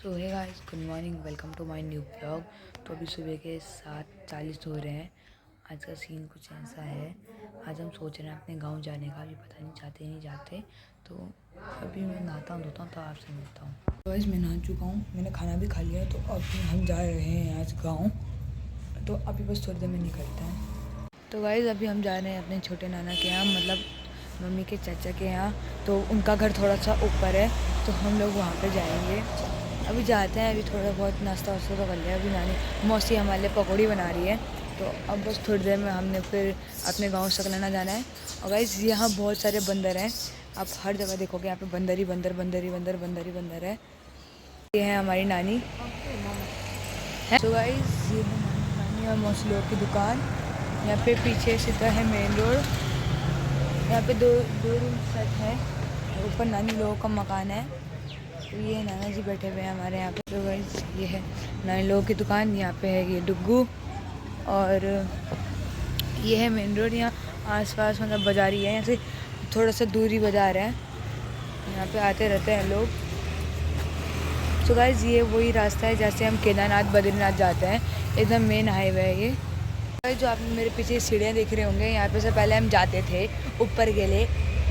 So hey guys, good morning, welcome to my new blog. तो अभी सुबह के 7:40 हो रहे हैं। आज का सीन कुछ ऐसा है। आज हम सोच रहे हैं अपने गांव जाने का, अभी पता नहीं जाते नहीं जाते। तो अभी मैं नहाता हूँ धोता हूँ तो आपसे मिलता हूँ। तो गाइस मैं नहा चुका हूँ, मैंने खाना भी खा लिया। तो अभी हम जा रहे हैं आज गाँव। तो अभी बस थोड़ी देर में निकलते हैं। तो गाइस अभी हम जा रहे हैं अपने छोटे नाना के यहाँ, मतलब मम्मी के चाचा के यहाँ। तो उनका घर थोड़ा सा ऊपर है, तो हम लोग वहाँ पे जाएंगे। अभी जाते हैं, अभी थोड़ा बहुत नाश्ता वास्ता तो कर लिया। अभी नानी मौसी हमारे लिए पकौड़ी बना रही है। तो अब बस थोड़ी देर में हमने फिर अपने गांव सकलाना जाना है। और गाइस यहाँ बहुत सारे बंदर हैं, आप हर जगह देखोगे यहाँ पे बंदर ही बंदर, बंदर ही बंदर, बंदर ही बंदर है। ये है हमारी नानी है। तो गाइस ये है नानी और मौसी लोगों की दुकान। यहाँ पे पीछे सीधा है मेन रोड। यहाँ पे दो रूम सेट है, ऊपर नानी लोगों का मकान है। तो ये नाना जी बैठे हुए हैं हमारे यहाँ पे। तो गाइस ये है नानी लोगों की दुकान। यहाँ पे है ये डुग्गू, और ये है मेन रोड। यहाँ आसपास मतलब बाज़ारी है, यहाँ से थोड़ा सा दूरी बाज़ार है, यहाँ पे आते रहते हैं लोग। तो गाइस ये वही रास्ता है जैसे हम केदारनाथ बद्रीनाथ जाते हैं, एकदम मेन हाईवे है ये। जो आप मेरे पीछे सीढ़ियाँ देख रहे होंगे, यहाँ पे से पहले हम जाते थे ऊपर के लिए।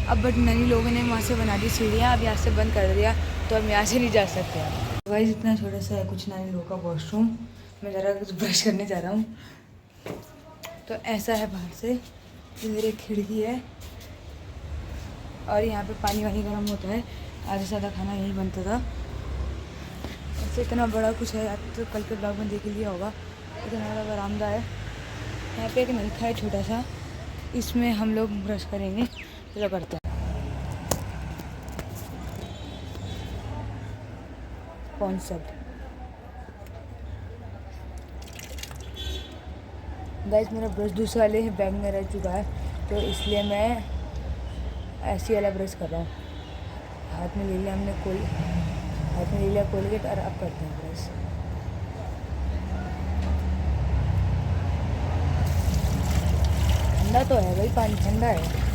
अब बट नानी लोगों ने वहाँ से बना दी सीढ़ियाँ, अब यहाँ से बंद कर दिया, तो हम यहाँ से नहीं जा सकते। गाइस इतना छोटा सा है कुछ नानी लोगों का वॉशरूम। मैं ज़रा कुछ ब्रश करने जा रहा हूँ। तो ऐसा है बाहर से, इधर एक खिड़की है, और यहाँ पे पानी वानी गर्म होता है। आधे से ज़्यादा खाना यहीं बनता था। ऐसे इतना बड़ा कुछ है, आप तो कल के ब्लॉग में देख लिया होगा। इतना बड़ा बरामदा है। यहाँ पे एक नलका है छोटा सा, इसमें हम लोग ब्रश करेंगे। चलो करते हैं। कॉन्सेप्ट गाइस, मेरा ब्रश दूसरे वाले बैग में रह चुका है, तो इसलिए मैं ऐसी वाला ब्रश कर रहा हूँ। हाथ में ले लिया हमने हाथ में ले लिया कोलगेट, और अब करते हैं ब्रश। ठंडा तो है भाई, पानी ठंडा है।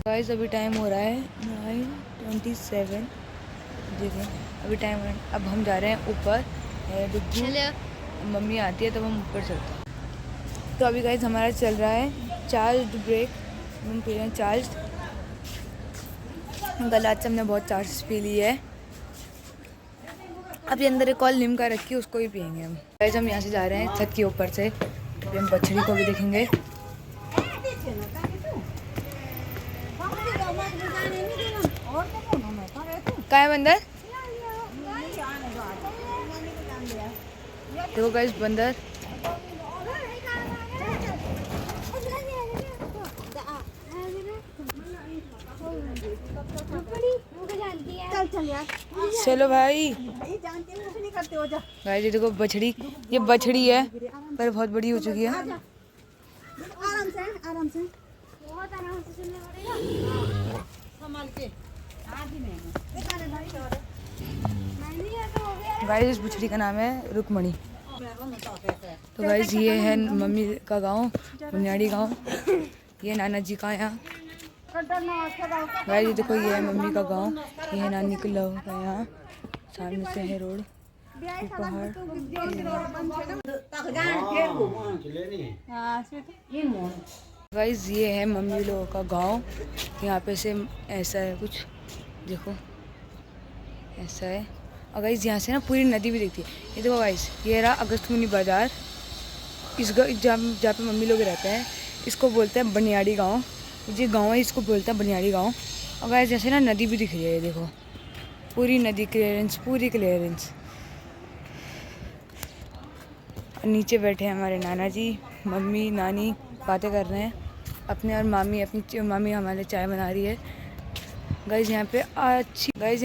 गाइस अभी टाइम हो रहा है 9:27। देखिए अभी टाइम हो रहा है। अब हम जा रहे हैं ऊपर। मम्मी आती है तब हम ऊपर चलते हैं। तो अभी गाइस हमारा चल रहा है चार्ज ब्रेक। हम पी रहे हैं चार्ज। कल आज से हमने बहुत चार्ज पी ली है। अभी अंदर एक और लिम्का रखी है, उसको भी पियेंगे हम। गाइस हम यहाँ से जा रहे हैं छत के ऊपर से, तो हम बछड़ी को भी देखेंगे। क्या है बंदर? देखो गाइस बंदर। चलो भाई। भाई जी देखो बछड़ी, ये बछड़ी है पर बहुत बड़ी हो चुकी है। आराम से बहुत आराम से चलने पड़ेगा, संभाल के। गाइस इस बछड़ी का नाम है रुकमणी। तो गाइस ये है मम्मी का गांव, बुनियादी गांव। ये नाना जी का यहाँ। गाइस देखो ये है मम्मी का गांव, ये है नानी के लोगों का यहाँ। सामने से है रोड, पहाड़। गाइस ये है मम्मी लोगों का गांव। यहाँ पे से ऐसा है कुछ, देखो ऐसा है। और गाइस यहाँ से ना पूरी नदी भी दिखती है। ये देखो गाइस, ये रहा अगस्तमुनि बाज़ार। इस जहाँ पे मम्मी लोग रहते हैं इसको बोलते हैं बनियाड़ी गांव। जो गांव है इसको बोलते हैं बनियाड़ी गांव। और गाइस जैसे ना नदी भी दिख रही है, ये देखो पूरी नदी क्लियरेंस, पूरी क्लियरेंस। नीचे बैठे हैं हमारे नाना जी, मम्मी नानी बातें कर रहे हैं अपने, और मामी हमारे चाय बना रही है। गाइस यहाँ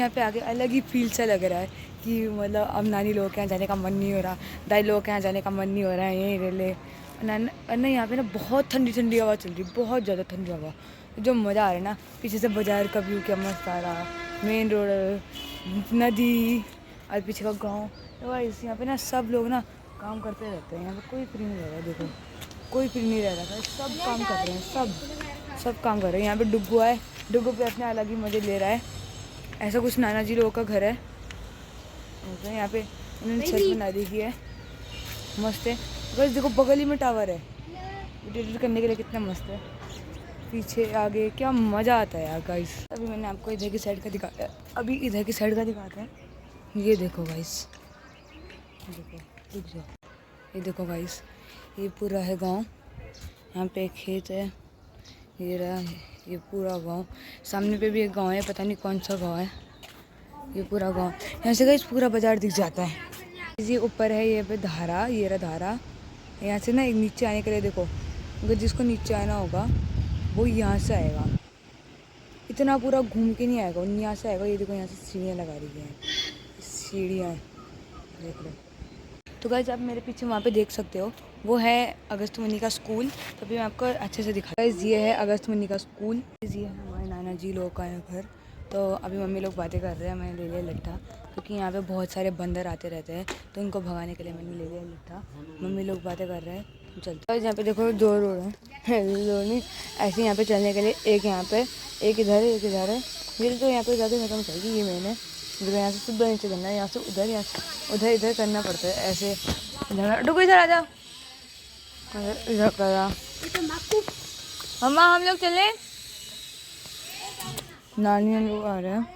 पे आके अलग ही फील सा लग रहा है कि मतलब अब नानी लोगों के यहाँ जाने का मन नहीं हो रहा, दादी लोगों के यहाँ जाने का मन नहीं हो रहा है, यहीं रह ले। और ना यहाँ पे ना बहुत ठंडी ठंडी हवा चल रही है, बहुत ज़्यादा ठंडी हवा। जो मज़ा आ रहा है ना, पीछे से बाजार का व्यू क्या मस्त आ रहा, मेन रोड, नदी और पीछे का गाँव। तो गाइस यहाँ पे ना सब लोग ना काम करते रहते हैं, यहाँ पे कोई फ्री नहीं रह रहा। देखो कोई फ्री नहीं रह रहा, सब काम कर रहे हैं, सब काम कर रहे हैं। यहाँ पे डुग्गू है, डुग्गू पे अपने अलग ही मज़े ले रहा है। ऐसा कुछ नाना जी लोगों का घर है। यहाँ पे उन्होंने छत बना दी है, मस्त है। बस देखो बगल ही में टावर है, एडिट करने के लिए कितना मस्त है। पीछे आगे क्या मज़ा आता है यार गाइस। अभी मैंने आपको इधर की साइड का दिखाया, अभी इधर की साइड का दिखाते हैं। ये देखो गाइस, देखो रुक जाओ, ये देखो गाइस, ये पूरा है गांव। यहाँ पे एक खेत है, ये रहा है, ये पूरा गांव। सामने पे भी एक गांव है, पता नहीं कौन सा गांव है। ये पूरा गांव, यहाँ से गाइस पूरा बाजार दिख जाता है। ये ऊपर है, ये पे धारा, ये रहा धारा। यहाँ से ना एक नीचे आने के लिए देखो, अगर जिसको नीचे आना होगा वो यहाँ से आएगा, इतना पूरा घूम के नहीं आएगा, यहाँ से आएगा। ये देखो यहाँ से सीढ़ियाँ लगा रही हैं, सीढ़ियाँ देख लो। तो गाइस आप मेरे पीछे वहाँ पे देख सकते हो, वो है अगस्तमुनि का स्कूल। तो अभी मैं आपको अच्छे से दिखा, गाइस ये है अगस्तमुनि का स्कूल, ये है हमारे नाना जी लोगों का घर। तो अभी मम्मी लोग बातें कर रहे हैं, मैंने ले लिया लट्ठा, क्योंकि यहाँ पे बहुत सारे बंदर आते रहते हैं, तो उनको भगाने के लिए मैंने ले लिया लट्ठा। मम्मी लोग बातें कर रहे हैं, चलते हैं। यहाँ पे देखो 2 रोड है, नहीं ऐसे यहाँ पे चलने के लिए, एक यहाँ पे, एक इधर है, एक इधर है। मेरी तो यहाँ पे ज़्यादा खत्म चाहिए, ये मैंने यहाँ से सीधा नीचे करना है, यहाँ से उधर, यहाँ से उधर, इधर करना पड़ता है ऐसे। डुगो इधर आ जा, इधर करा मम्मा, हम लोग चले। नानी लोग आ रहे हैं,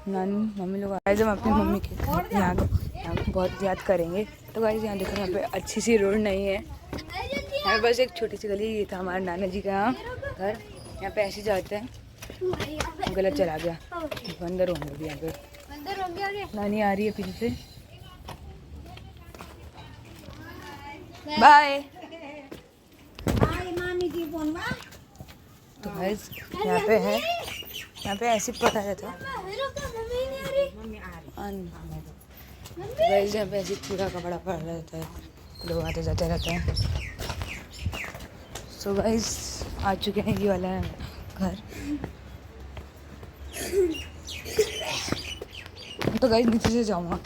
नानी मम्मी लोग आ रहे हैं। जब अपनी मम्मी के यहाँ को बहुत याद करेंगे। तो गाइस यहाँ देखो, यहाँ पे अच्छी सी रोड नहीं है, यहाँ पे बस एक छोटी सी गली। ये था हमारा नाना जी का यहाँ घर, यहाँ पे ऐसे जाते हैं। गलत चला गया, बंदर होंगे भी यहाँ पे, नानी आ रही है पीछे से। बाय। तो गाइस यहाँ पे है, यहाँ पे ऐसे पता रहता है। तो गाइस यहाँ पे ऐसे पूरा कपड़ा पड़ा रहता है, लोग आते जाते रहते हैं। सो गाइस आ चुके हैं, ये वाला है घर। तो गाइस नीचे से जाऊँगा,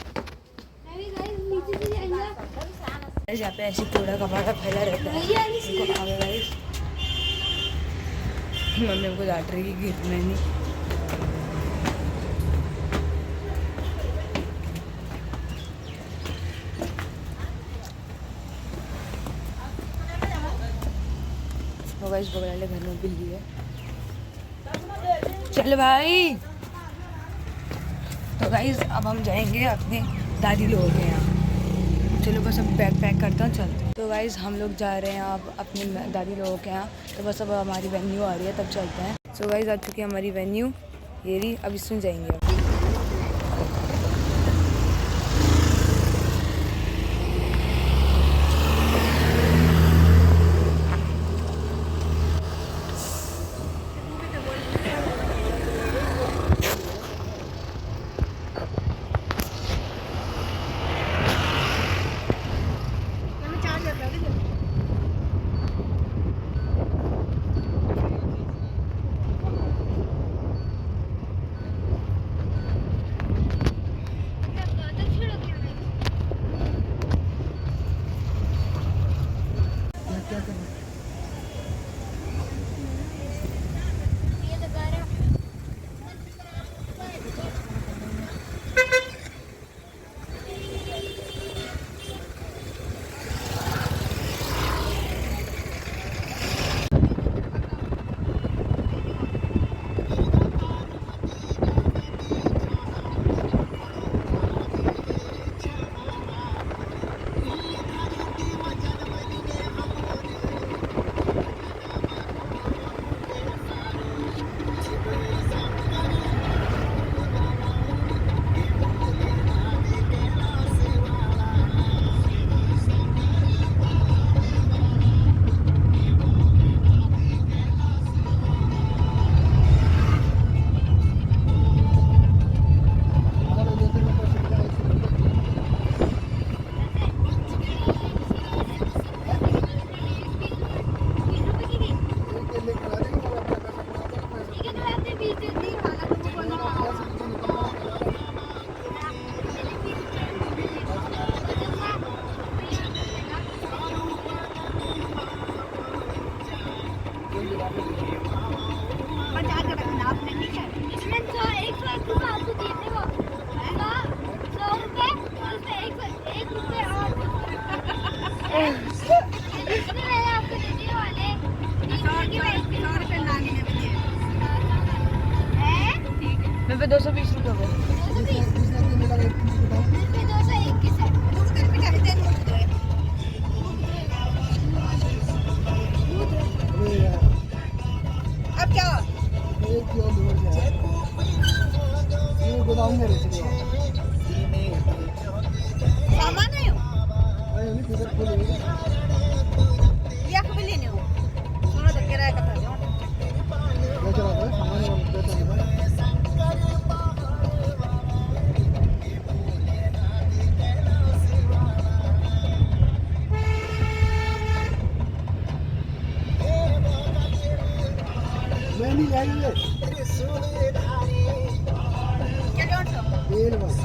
यहाँ पे ऐसे पूरा कपड़ा फैला रहता है। गाइस मम्मी हमको डांट रही है गिरने नहीं। तो गाइस बगल वाले घर में बिल्ली है, चल भाई। तो गाइस अब हम जाएंगे अपने दादी लोगों के यहाँ। चलो बस अब बैग पैक करता हूँ, चलते हैं। तो गाइस हम लोग जा रहे हैं अब अपने दादी लोगों के यहाँ। तो बस अब हमारी वेन्यू आ रही है, तब चलते हैं। सो गाइस आ चुकी है हमारी वेन्यू, ये रही, अब इसमें जाएंगे। मेरे पे 220 रुपये हो गए। अब क्या गोदाम में रहते हैं सामान है अरे नहीं किधर खोले या कभी लेने हो सुनो तो किराया का था बेच रहा था सामान बेच रहा था मैं नहीं जाएंगे क्या 150 तेल बस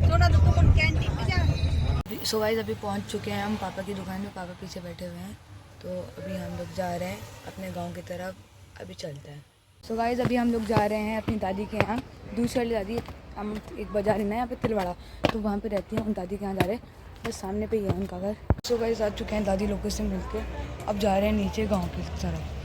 सोना तो तुम कैंटीन में जा सो गाइस अभी पहुंच चुके हैं हम पापा की दुकान में। पापा पीछे बैठे हुए हैं, तो अभी हम लोग जा रहे हैं अपने गांव की तरफ। अभी चलते हैं। सो गाइस अभी हम लोग जा रहे हैं अपनी दादी के यहाँ। दूसरी वाली दादी, हम एक बाजार है ना यहाँ पे तिलवाड़ा, तो वहाँ पे रहती हैं। उन दादी के यहाँ जा रहे हैं, बस सामने पे ही है उनका घर। सो गाइस आ चुके हैं दादी लोगों से मिलके। अब जा रहे हैं नीचे गाँव की तरफ।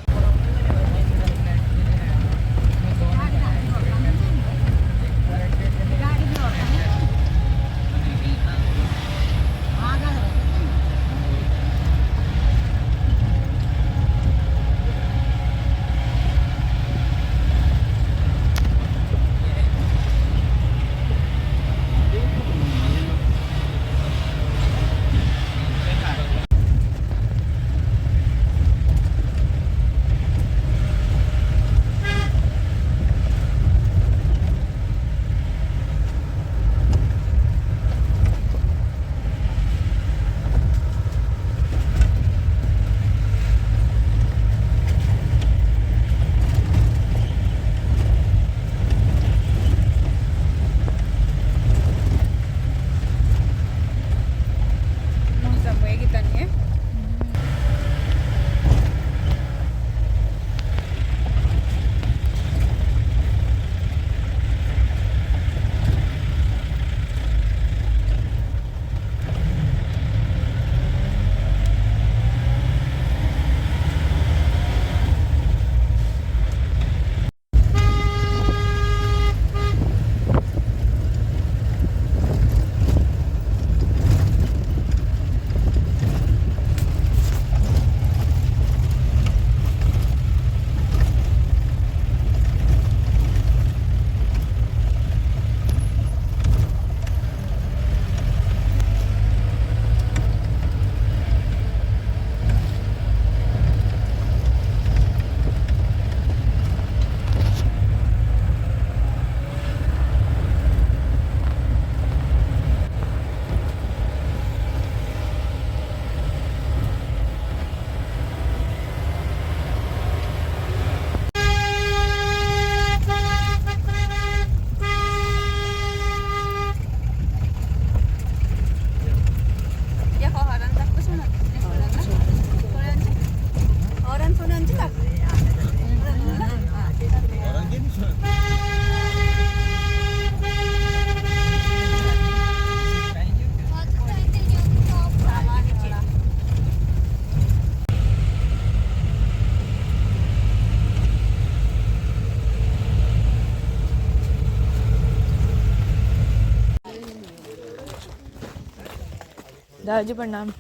दादाजी प्रणाम।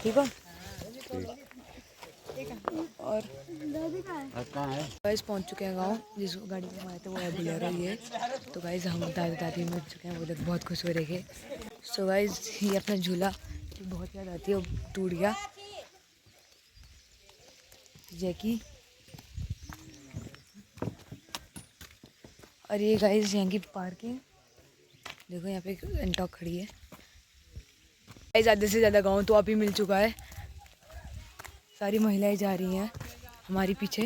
ठीक हो? और गाइस पहुंच चुके हैं गांव। जिस गाड़ी में हम आए थे वो है बुलेरो ये। तो गाइस हम दादा दादी मिल चुके हैं, वो लोग बहुत खुश हो रहे हैं। सो गाइस ये अपना झूला बहुत याद आती है, वो टूट गया। जैकी और ये गाइस यहाँ की पार्किंग देखो, यहाँ पे एक एंटॉक खड़ी है। ज़्यादा से ज़्यादा गांव तो अभी मिल चुका है। सारी महिलाएं जा रही हैं हमारी पीछे।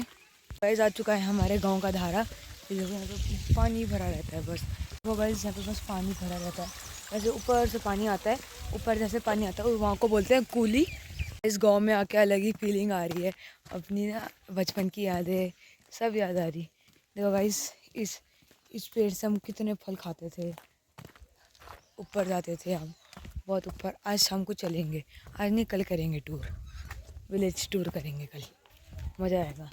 गाइस आ चुका है हमारे गांव का धारा। देखो यहाँ पे पानी भरा रहता है बस। वो गाइस यहाँ पे बस पानी भरा रहता है। वैसे ऊपर से पानी आता है, ऊपर जैसे पानी आता है वहाँ को बोलते हैं कूली। इस गांव में आके अलग ही फीलिंग आ रही है। अपनी ना बचपन की यादें सब याद आ रही। देखो गाइस इस पेड़ से हम कितने फल खाते थे, ऊपर जाते थे हम बहुत ऊपर। आज शाम को चलेंगे, आज नहीं कल करेंगे टूर, विलेज टूर करेंगे कल, मज़ा आएगा।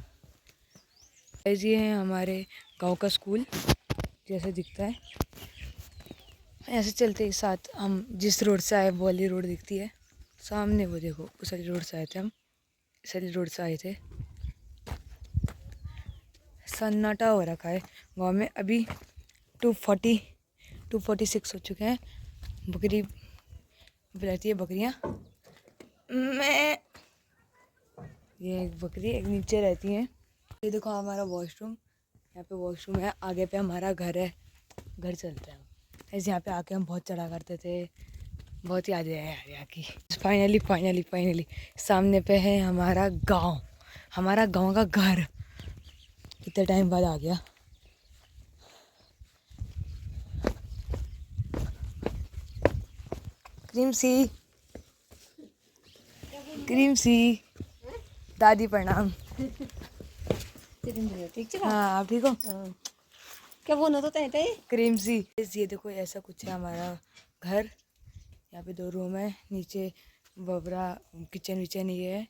ये है हमारे गांव का स्कूल जैसे दिखता है। ऐसे चलते एक साथ हम जिस रोड से आए वो वाली रोड दिखती है सामने, वो देखो उस वाली रोड से आए थे हम, इस वाली रोड से आए थे। सन्नाटा हो रखा है गांव में। अभी 246 हो चुके हैं। बकरी बुलाती है बकरियाँ। मैं ये एक बकरी एक नीचे रहती है। ये देखो हमारा वॉशरूम, यहाँ पे वॉशरूम है, आगे पे हमारा घर है, घर चलता है। ऐसे यहाँ पे आके हम बहुत चढ़ा करते थे, बहुत यादें है यार यहाँ की। फाइनली सामने पे है हमारा गांव, हमारा गांव का घर। कितने टाइम बाद आ गया। क्रीम सी दादी प्रणाम। ठीक है। हाँ आप ठीक हो? क्या बोलना तो तय क्रीम सी। ये देखो ऐसा कुछ है हमारा घर। यहाँ पे 2 रूम है, नीचे बबरा किचन विचन ये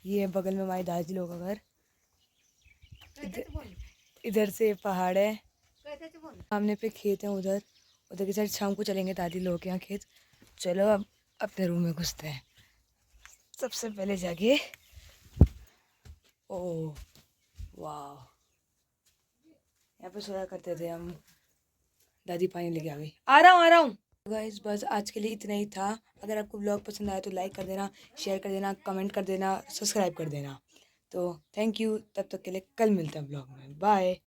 है बगल में हमारी दादी लोगों का घर। इधर से पहाड़ है, सामने पे खेत है, उधर उधर की साइड शाम को चलेंगे दादी लोगों के यहाँ खेत। चलो अब अपने रूम में घुसते हैं। सबसे पहले जाके ओह वाह, यहाँ पे सोया करते थे हम। दादी पानी लेके आ रहा हूँ। गाइस बस आज के लिए इतना ही था। अगर आपको ब्लॉग पसंद आया तो लाइक कर देना, शेयर कर देना, कमेंट कर देना, सब्सक्राइब कर देना। तो थैंक यू, तब तक के लिए कल मिलते हैं ब्लॉग में। बाय।